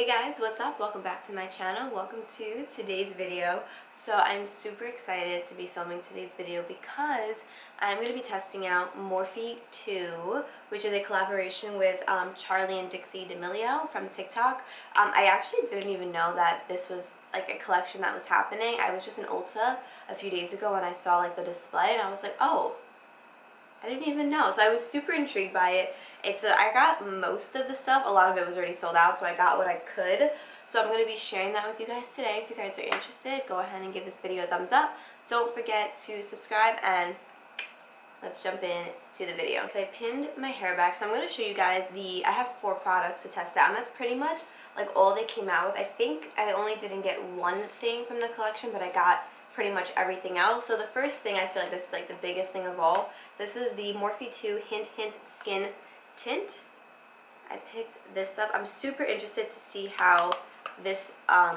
Hey guys, what's up? Welcome back to my channel. Welcome to today's video. So I'm super excited to be filming today's video because I'm going to be testing out Morphe 2, which is a collaboration with Charlie and Dixie D'Amelio from TikTok. I actually didn't even know that this was like a collection that was happening. I was just in Ulta a few days ago and I saw like the display and I was like, oh, I didn't even know. So I was super intrigued by it. I got most of the stuff. A lot of it was already sold out, so I got what I could. So I'm going to be sharing that with you guys today. If you guys are interested, go ahead and give this video a thumbs up. Don't forget to subscribe and let's jump in to the video. So I pinned my hair back. So I'm going to show you guys I have 4 products to test out, and that's pretty much like all they came out with. I think I only didn't get one thing from the collection, but I got pretty much everything else. So the first thing, I feel like this is like the biggest thing of all. This is the Morphe 2 Hint Skin Tint. I picked this up. I'm super interested to see how this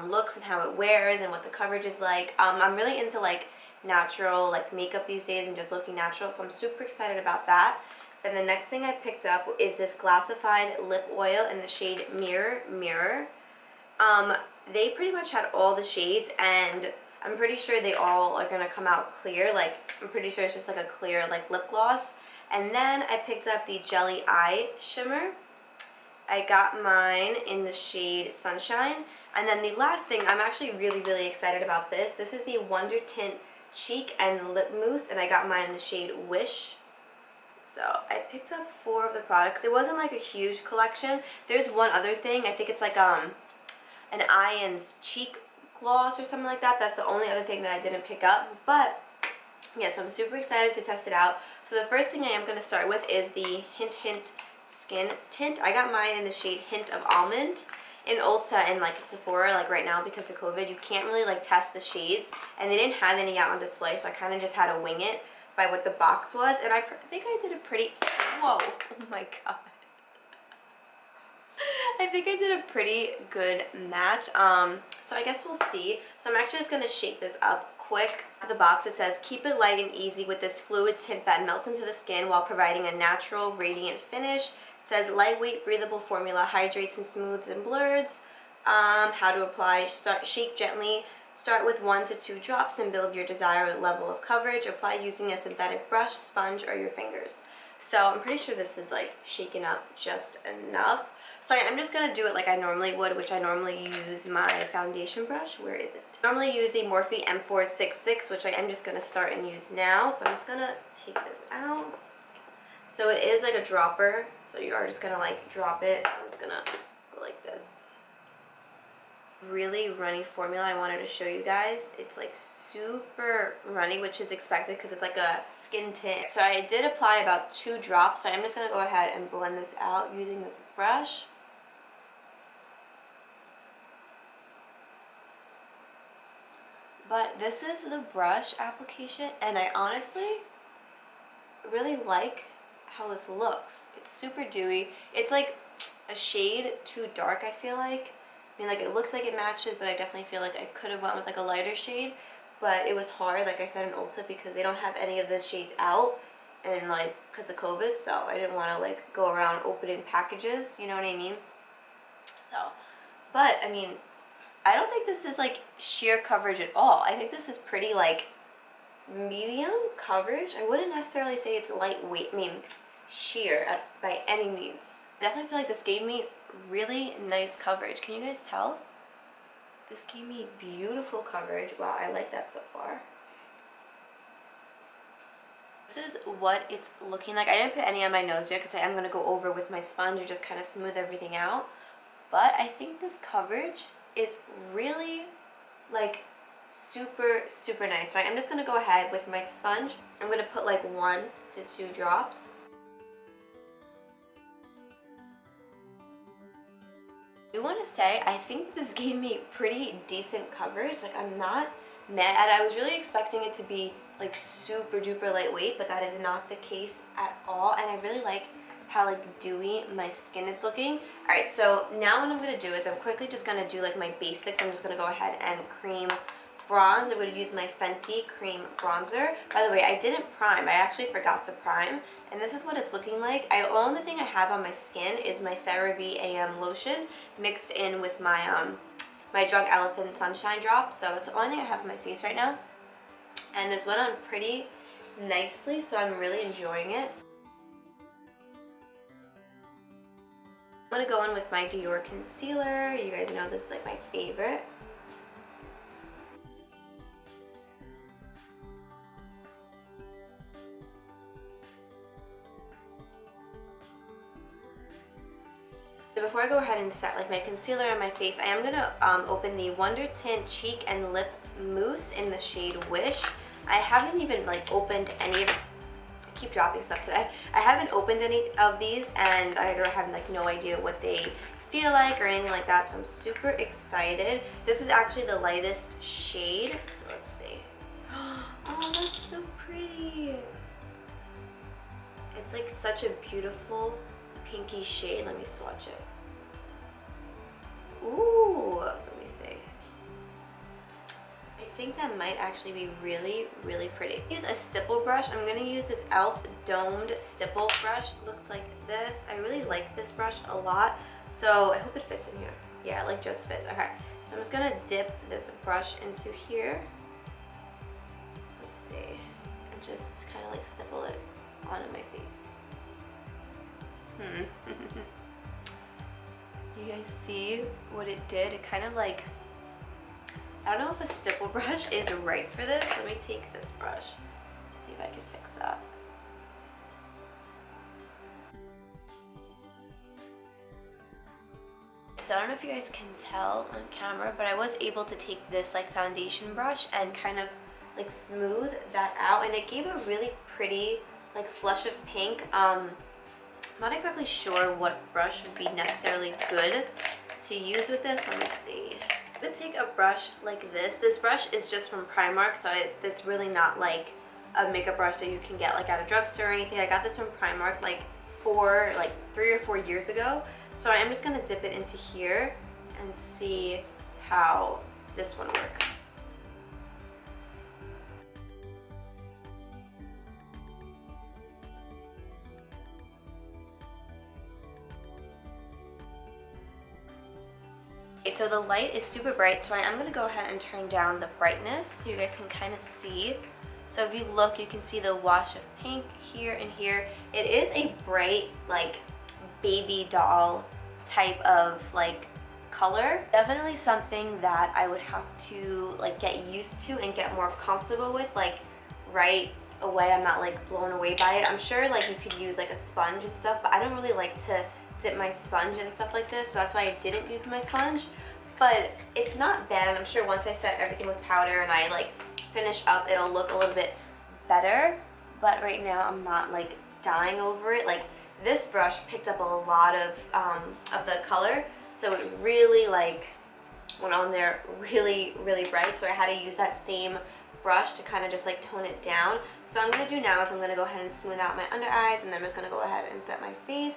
looks and how it wears and what the coverage is like. I'm really into like natural like makeup these days and just looking natural, so I'm super excited about that. Then the next thing I picked up is this Glassified lip oil in the shade Mirror. They pretty much had all the shades, and I'm pretty sure they all are gonna come out clear. Like, I'm pretty sure it's just like a clear like lip gloss. And then I picked up the Jelly Eye Shimmer. I got mine in the shade Sunshine. And then the last thing, I'm actually really excited about this. This is the Wondertint Cheek and Lip Mousse, and I got mine in the shade Wish. So I picked up 4 of the products. It wasn't like a huge collection. There's one other thing. I think it's like an eye and cheek gloss or something like that. That's the only other thing that I didn't pick up. But yes, I'm super excited to test it out. So the first thing I am going to start with is the Hint Skin Tint. I got mine in the shade Hint of Almond. In Ulta and like Sephora, like right now because of COVID, you can't really like test the shades, and they didn't have any out on display, so I kind of just had to wing it by what the box was. And I think I did a pretty, whoa, oh my god. I think I did a pretty good match. So I guess we'll see. So I'm actually just going to shake this up quick. The box, it says, keep it light and easy with this fluid tint that melts into the skin while providing a natural, radiant finish. It says, lightweight, breathable formula, hydrates and smooths and blurs. How to apply, shake gently. Start with 1 to 2 drops and build your desired level of coverage. Apply using a synthetic brush, sponge, or your fingers. So I'm pretty sure this is like shaken up just enough. So I'm just going to do it like I normally would, which I normally use my foundation brush. Where is it? I normally use the Morphe M466, which I am just going to start and use now. So I'm just going to take this out. So it is like a dropper. So you are just going to like drop it. I'm just going to go like this. Really runny formula I wanted to show you guys. It's like super runny, which is expected because it's like a skin tint. So I did apply about 2 drops, so I'm just going to go ahead and blend this out using this brush. But this is the brush application, and I honestly really like how this looks. It's super dewy. It's like a shade too dark, I feel like. I mean, like, it looks like it matches, but I definitely feel like I could have went with like a lighter shade. But it was hard, like I said, in Ulta because they don't have any of the shades out, and like because of COVID, so I didn't want to like go around opening packages, you know what I mean? So, but I mean, I don't think this is like sheer coverage at all. I think this is pretty like medium coverage. I wouldn't necessarily say it's lightweight, I mean sheer by any means. Definitely feel like this gave me really nice coverage. Can you guys tell? This gave me beautiful coverage. Wow, I like that so far. This is what it's looking like. I didn't put any on my nose yet because I am going to go over with my sponge and just kind of smooth everything out. But I think this coverage is really like super nice. So I'm just going to go ahead with my sponge. I'm going to put like 1 to 2 drops. I do want to say, I think this gave me pretty decent coverage. Like, I'm not mad. I was really expecting it to be like super duper lightweight, but that is not the case at all. And I really like how like dewy my skin is looking. Alright, so now what I'm going to do is I'm quickly just going to do like my basics. I'm just going to go ahead and cream bronze. I'm going to use my Fenty cream bronzer. By the way, I didn't prime. I actually forgot to prime, and this is what it's looking like. The only thing I have on my skin is my CeraVe AM lotion mixed in with my my Drunk Elephant Sunshine Drop. So that's the only thing I have on my face right now. And this went on pretty nicely, so I'm really enjoying it. I'm going to go in with my Dior concealer. You guys know this is like my favorite. So before I go ahead and set like my concealer on my face, I am going to open the Wondertint Cheek and Lip Mousse in the shade Wish. I haven't even like opened any of, I keep dropping stuff today. I haven't opened any of these, and I have like no idea what they feel like or anything like that, so I'm super excited. This is actually the lightest shade, so let's see. Oh, that's so pretty. It's like such a beautiful pinky shade. Let me swatch it. Ooh, let me see. I think that might actually be really, really pretty. Use a stipple brush. I'm going to use this e.l.f. domed stipple brush. It looks like this. I really like this brush a lot, so I hope it fits in here. Yeah, it like just fits. Okay, so I'm just going to dip this brush into here. Let's see. And just kind of like stipple it onto my face. You guys see what it did? It kind of like, I don't know if a stipple brush is right for this. Let me take this brush, see if I can fix that. So I don't know if you guys can tell on camera, but I was able to take this like foundation brush and kind of like smooth that out, and it gave a really pretty like flush of pink. I'm not exactly sure what brush would be necessarily good to use with this. Let me see. I'm going to take a brush like this. This brush is just from Primark, so it's really not like a makeup brush that you can get like at a drugstore or anything. I got this from Primark like 3 or 4 years ago. So I'm just going to dip it into here and see how this one works. Okay, so the light is super bright, so I am going to go ahead and turn down the brightness so you guys can kind of see. So if you look, you can see the wash of pink here and here. It is a bright, like, baby doll type of, like, color. Definitely something that I would have to, like, get used to and get more comfortable with, like, right away. I'm not, like, blown away by it. I'm sure, like, you could use, like, a sponge and stuff, but I don't really like to dip my sponge and stuff like this, so that's why I didn't use my sponge. But it's not bad, and I'm sure once I set everything with powder and I like finish up, it'll look a little bit better. But right now I'm not like dying over it. Like, this brush picked up a lot of the color, so it really like went on there really, really bright, so I had to use that same brush to kind of just like tone it down. So what I'm going to do now is I'm going to go ahead and smooth out my under eyes, and then I'm just going to go ahead and set my face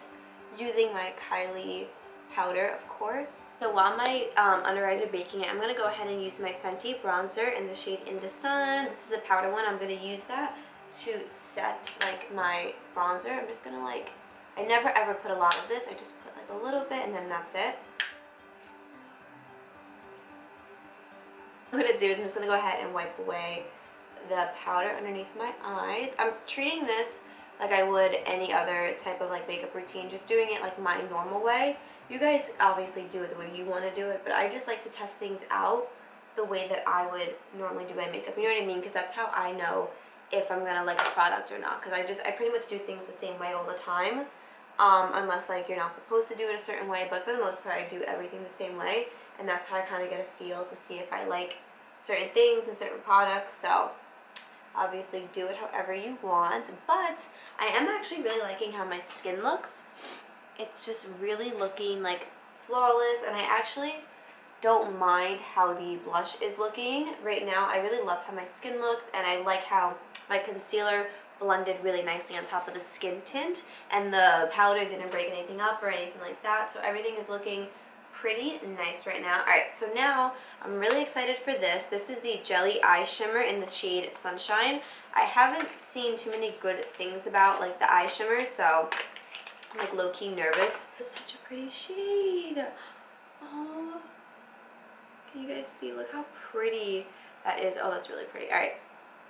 using my Kylie powder, of course. So while my under eyes are baking it, I'm going to go ahead and use my Fenty bronzer in the shade In the Sun. This is the powder one. I'm going to use that to set like my bronzer. I'm just going to like, I never ever put a lot of this. I just put like a little bit and then that's it. What I'm going to do is I'm just going to go ahead and wipe away the powder underneath my eyes. I'm treating this like I would any other type of like makeup routine, just doing it like my normal way. You guys obviously do it the way you want to do it, but I just like to test things out the way that I would normally do my makeup. You know what I mean? Because that's how I know if I'm gonna like a product or not. Because I pretty much do things the same way all the time, unless like you're not supposed to do it a certain way. But for the most part, I do everything the same way, and that's how I kind of get a feel to see if I like certain things and certain products. So obviously do it however you want, but I am actually really liking how my skin looks. It's just really looking like flawless, and I actually don't mind how the blush is looking right now. I really love how my skin looks, and I like how my concealer blended really nicely on top of the skin tint, and the powder didn't break anything up or anything like that, so everything is looking pretty nice right now. Alright, so now I'm really excited for this. This is the Jelly Eye Shimmer in the shade Sunshine. I haven't seen too many good things about like the eye shimmer, so I'm like low-key nervous. It's such a pretty shade. Oh, can you guys see? Look how pretty that is. Oh, that's really pretty. Alright,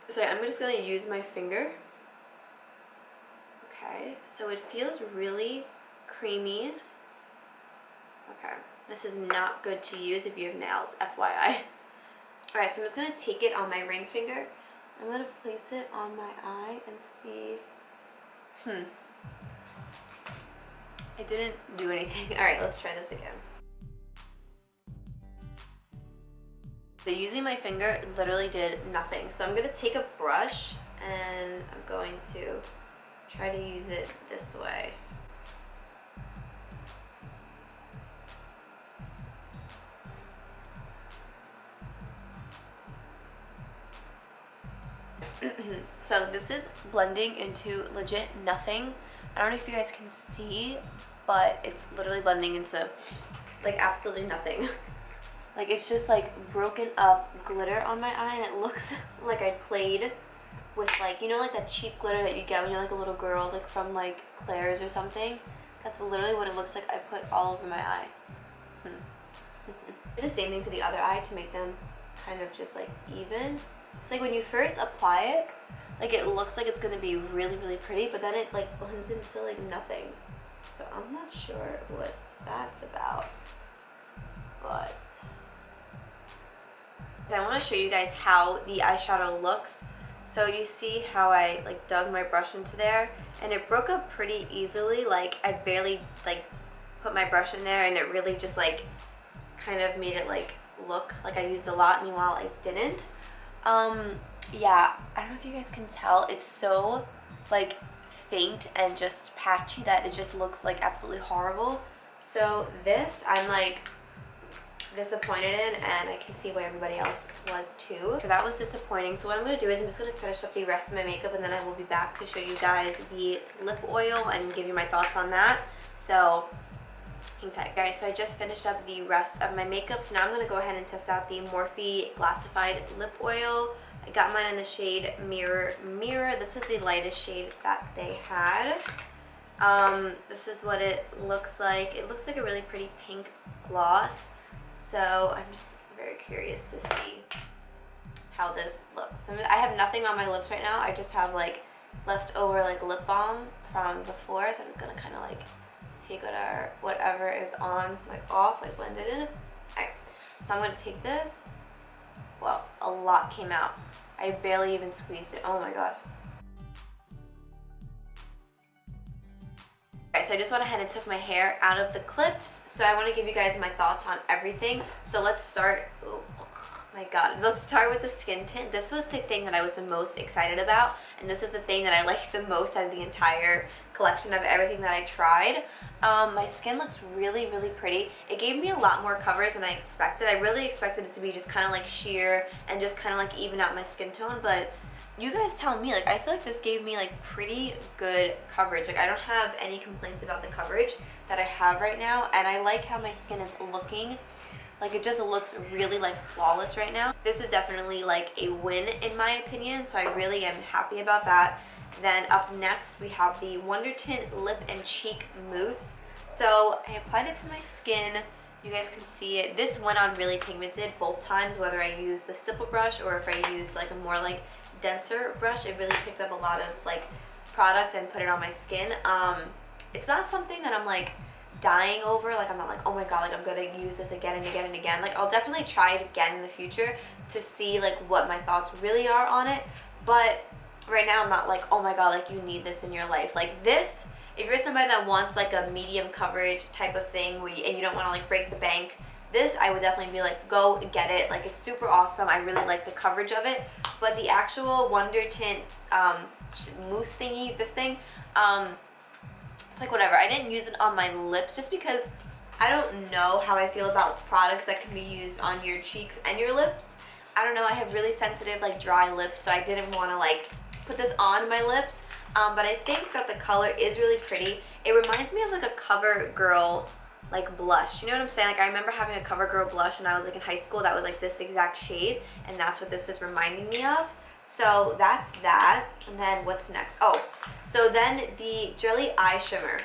so I'm just going to use my finger. Okay, so it feels really creamy. Okay, this is not good to use if you have nails, FYI. Alright, so I'm just going to take it on my ring finger. I'm going to place it on my eye and see. It didn't do anything. Alright, let's try this again. So using my finger, it literally did nothing. So I'm going to take a brush and I'm going to try to use it this way. So this is blending into legit nothing. I don't know if you guys can see, but it's literally blending into like absolutely nothing. Like it's just like broken up glitter on my eye, and it looks like I played with like, you know, like that cheap glitter that you get when you're like a little girl, like from like Claire's or something. That's literally what it looks like. I put all over my eye. The same thing to the other eye to make them kind of just like even. It's like when you first apply it, like it looks like it's gonna be really, really pretty, but then it like blends into like nothing. So I'm not sure what that's about, but I want to show you guys how the eyeshadow looks. So you see how I like dug my brush into there, and it broke up pretty easily. Like I barely like put my brush in there, and it really just like kind of made it like look like I used a lot, meanwhile I didn't. Yeah, I don't know if you guys can tell, it's so like faint and just patchy that it just looks like absolutely horrible. So this I'm like disappointed in, and I can see why everybody else was too. So that was disappointing. So what I'm going to do is I'm just going to finish up the rest of my makeup, and then I will be back to show you guys the lip oil and give you my thoughts on that. So hang tight, guys. So I just finished up the rest of my makeup, so now I'm going to go ahead and test out the Morphe Glassified lip oil. I got mine in the shade Mirror Mirror. This is the lightest shade that they had. This is what it looks like. It looks like a really pretty pink gloss. So I'm just very curious to see how this looks. I have nothing on my lips right now. I just have like leftover like lip balm from before. So I'm just gonna kind of like take whatever is on like off, like blend it in. Alright, so I'm gonna take this. Well, a lot came out. I barely even squeezed it. Oh my god. So I just went ahead and took my hair out of the clips. So I want to give you guys my thoughts on everything. So let's start. Oh my god. Let's start with the skin tint. This was the thing that I was the most excited about, and this is the thing that I liked the most out of the entire collection of everything that I tried. My skin looks really, really pretty. It gave me a lot more coverage than I expected. I really expected it to be just kind of like sheer and just kind of like even out my skin tone, but you guys tell me, like I feel like this gave me like pretty good coverage. Like I don't have any complaints about the coverage that I have right now, and I like how my skin is looking. Like it just looks really like flawless right now. This is definitely like a win in my opinion, so I really am happy about that. Then up next we have the Wondertint Lip and Cheek Mousse. So I applied it to my skin. You guys can see it. This went on really pigmented both times, whether I use the stipple brush or if I use like a more like denser brush. It really picked up a lot of like product and put it on my skin. It's not something that I'm like dying over. Like I'm not like, oh my god, like I'm gonna use this again and again and again. Like I'll definitely try it again in the future to see like what my thoughts really are on it, but right now I'm not like, oh my god, like you need this in your life. Like this, if you're somebody that wants like a medium coverage type of thing where and you don't want to like break the bank, this I would definitely be like, go get it. Like it's super awesome. I really like the coverage of it. But the actual Wondertint mousse thingy, this thing, it's like whatever. I didn't use it on my lips just because I don't know how I feel about products that can be used on your cheeks and your lips. I don't know. I have really sensitive like dry lips, so I didn't want to like put this on my lips. But I think that the color is really pretty. It reminds me of like a CoverGirl like blush. You know what I'm saying? Like I remember having a CoverGirl blush when I was like in high school that was like this exact shade, and that's what this is reminding me of. So that's that. And then what's next? Oh, so then the Jelly Eye Shimmer.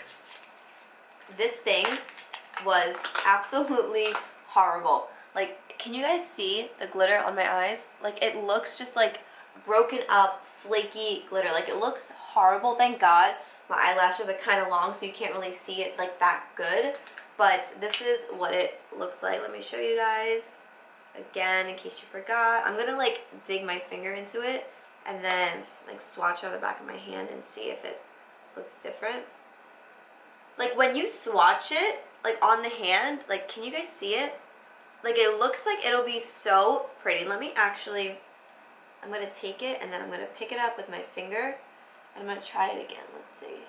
This thing was absolutely horrible. Like, can you guys see the glitter on my eyes? Like, it looks just like broken up, flaky glitter. Like, it looks horrible. Thank God my eyelashes are kind of long, so you can't really see it like that good. But this is what it looks like. Let me show you guys again in case you forgot. I'm gonna like dig my finger into it and then like swatch on the back of my hand and see if it looks different. Like when you swatch it like on the hand, like can you guys see it? Like it looks like it'll be so pretty. Let me actually, I'm gonna take it and then I'm gonna pick it up with my finger and I'm gonna try it again. Let's see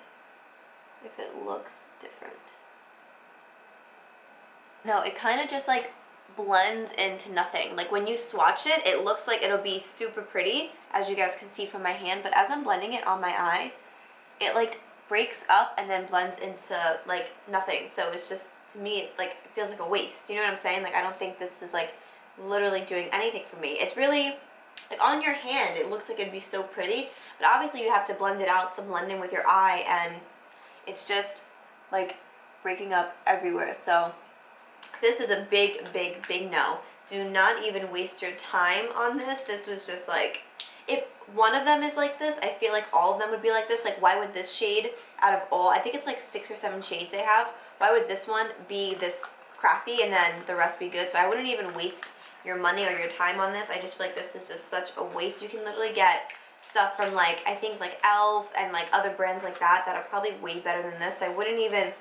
if it looks different. No, it kind of just like blends into nothing. Like when you swatch it, it looks like it'll be super pretty, as you guys can see from my hand, but as I'm blending it on my eye, it like breaks up and then blends into like nothing. So it's just, to me, it like it feels like a waste. You know what I'm saying? Like I don't think this is like literally doing anything for me. It's really like on your hand, it looks like it'd be so pretty, but obviously you have to blend it out to blend in with your eye, and it's just like breaking up everywhere. So this is a big, big, big no. Do not even waste your time on this. This was just like, if one of them is like this, I feel like all of them would be like this. Like why would this shade out of all, I think it's like 6 or 7 shades they have, why would this one be this crappy and then the rest be good? So I wouldn't even waste your money or your time on this. I just feel like this is just such a waste. You can literally get stuff from like, I think like e.l.f. and like other brands like that that are probably way better than this. So I wouldn't even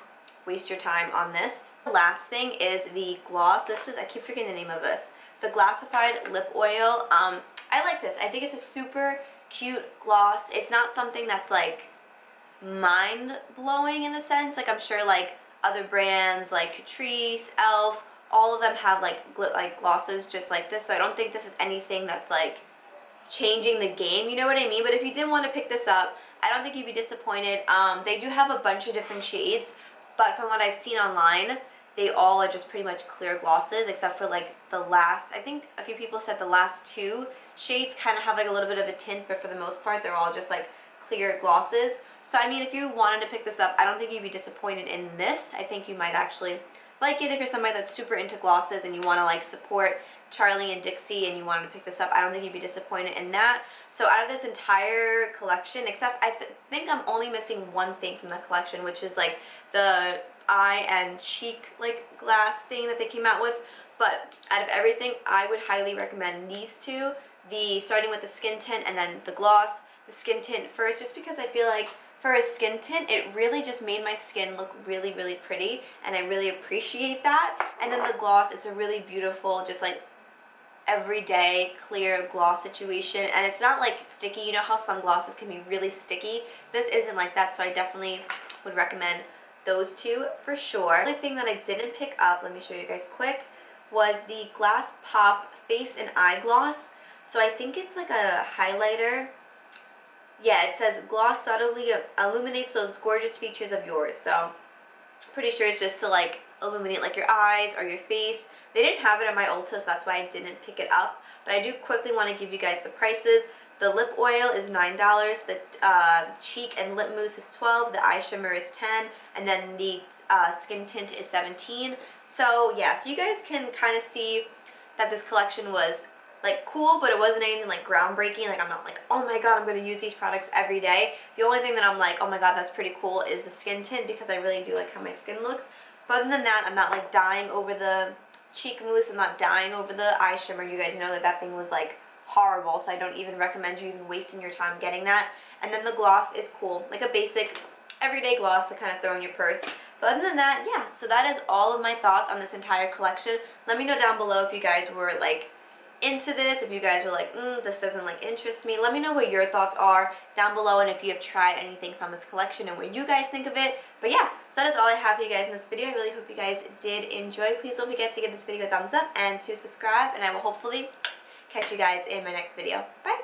waste your time on this. The last thing is the gloss. This is, I keep forgetting the name of this, the Glassified Lip Oil. I like this. I think it's a super cute gloss. It's not something that's like mind-blowing in a sense. Like I'm sure like other brands like Catrice, e.l.f., all of them have like glosses just like this. So I don't think this is anything that's like changing the game, you know what I mean? But if you did want to pick this up, I don't think you'd be disappointed. They do have a bunch of different shades, but from what I've seen online, they all are just pretty much clear glosses, except for like the last, I think a few people said the last 2 shades kind of have like a little bit of a tint, but for the most part, they're all just like clear glosses. So I mean, if you wanted to pick this up, I don't think you'd be disappointed in this. I think you might actually like it if you're somebody that's super into glosses and you want to like support Charlie and Dixie and you wanted to pick this up. I don't think you'd be disappointed in that. So out of this entire collection, except I think I'm only missing one thing from the collection, which is like the eye and cheek like glass thing that they came out with. But out of everything, I would highly recommend these two, starting with the skin tint and then the gloss. The skin tint first, just because I feel like for a skin tint, it really just made my skin look really, really pretty, and I really appreciate that. And then the gloss, it's a really beautiful, just like everyday clear gloss situation, and it's not like sticky. You know how some glosses can be really sticky? This isn't like that, so I definitely would recommend those two for sure. The only thing that I didn't pick up, let me show you guys quick, was the Glass Pop Face and Eye Gloss. So I think it's like a highlighter. Yeah, it says gloss subtly illuminates those gorgeous features of yours. So pretty sure it's just to like illuminate like your eyes or your face. They didn't have it at my Ulta, so that's why I didn't pick it up. But I do quickly want to give you guys the prices. The lip oil is $9, the cheek and lip mousse is $12, the eye shimmer is $10, and then the skin tint is $17. So yeah, so you guys can kind of see that this collection was like cool, but it wasn't anything like groundbreaking. Like I'm not like, oh my god, I'm going to use these products every day. The only thing that I'm like, oh my god, that's pretty cool is the skin tint, because I really do like how my skin looks. But other than that, I'm not like dying over the cheek mousse. I'm not dying over the eye shimmer. You guys know that that thing was like horrible, so I don't even recommend you even wasting your time getting that. And then the gloss is cool, like a basic everyday gloss to kind of throw in your purse. But other than that, yeah, so that is all of my thoughts on this entire collection. Let me know down below if you guys were like into this, if you guys were like, this doesn't like interest me. Let me know what your thoughts are down below, and if you have tried anything from this collection and what you guys think of it. But yeah, so that is all I have for you guys in this video. I really hope you guys did enjoy. Please don't forget to give this video a thumbs up and to subscribe, and I will hopefully catch you guys in my next video. Bye!